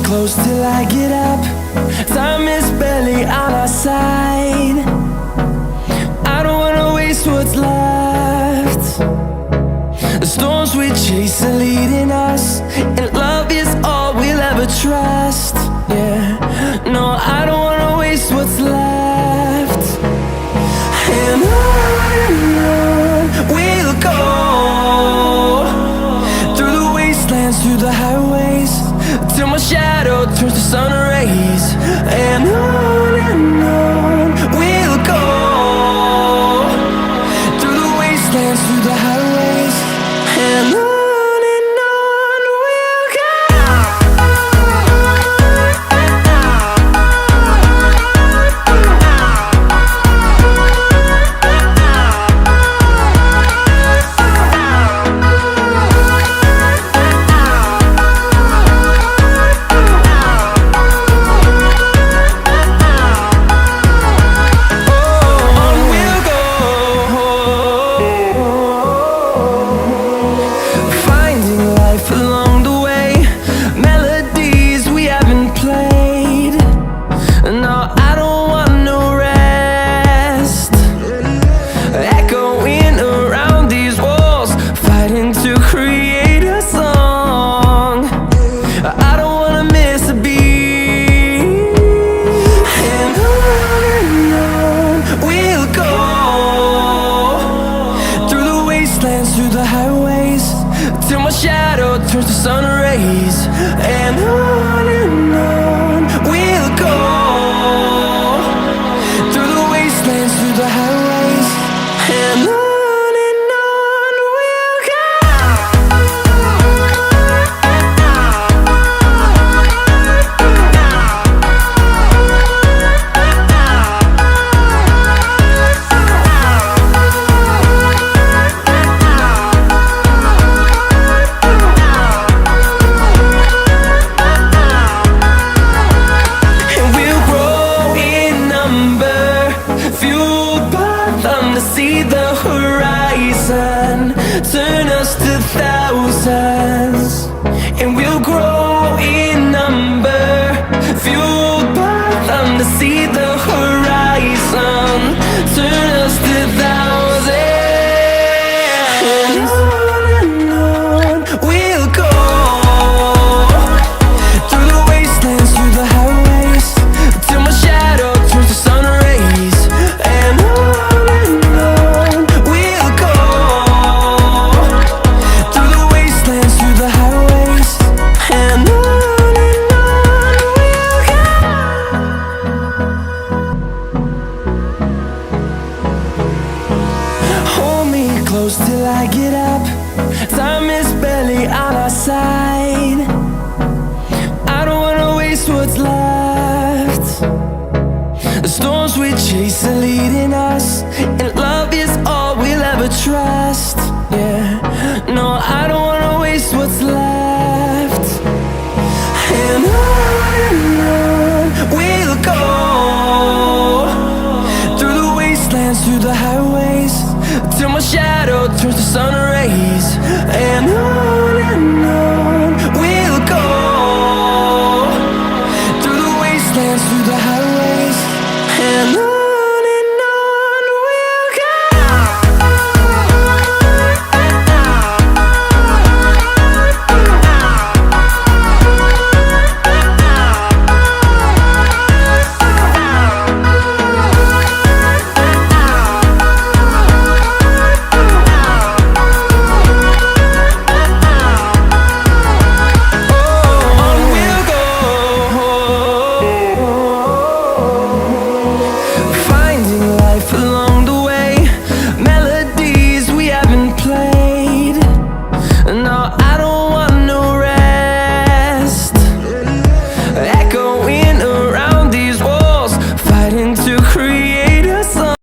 close till I get up. Time is barely on our side. I don't wanna waste what's left. The storms we chase are leading us, and love is all we'll ever trust. Yeah, no, I don't wanna waste what's left. And on we'll go, through the wastelands, through the highways, till my shadow turns to sun rays. And on we'll go, through the wastelands, through the highways, and on. Through the highways, till my shadow turns to sun rays. And on we'll go, through the wastelands, through the highways, and on we'll go. See the horizon turn us to thousands, and we'll grow in number, fueled by them. To see the horizon turn us to thousands, and on we'll go, through the wastelands, through the highways, till my shadow turns to sun rays. And close till I get up. Time is barely on our side. I don't wanna waste what's left. The storms we chase are leading us, and love is all we'll ever trust. Yeah, no, I don't wanna waste what's left. And on we'll go, through the wastelands, through the highways, till my shadow turns to sun rays.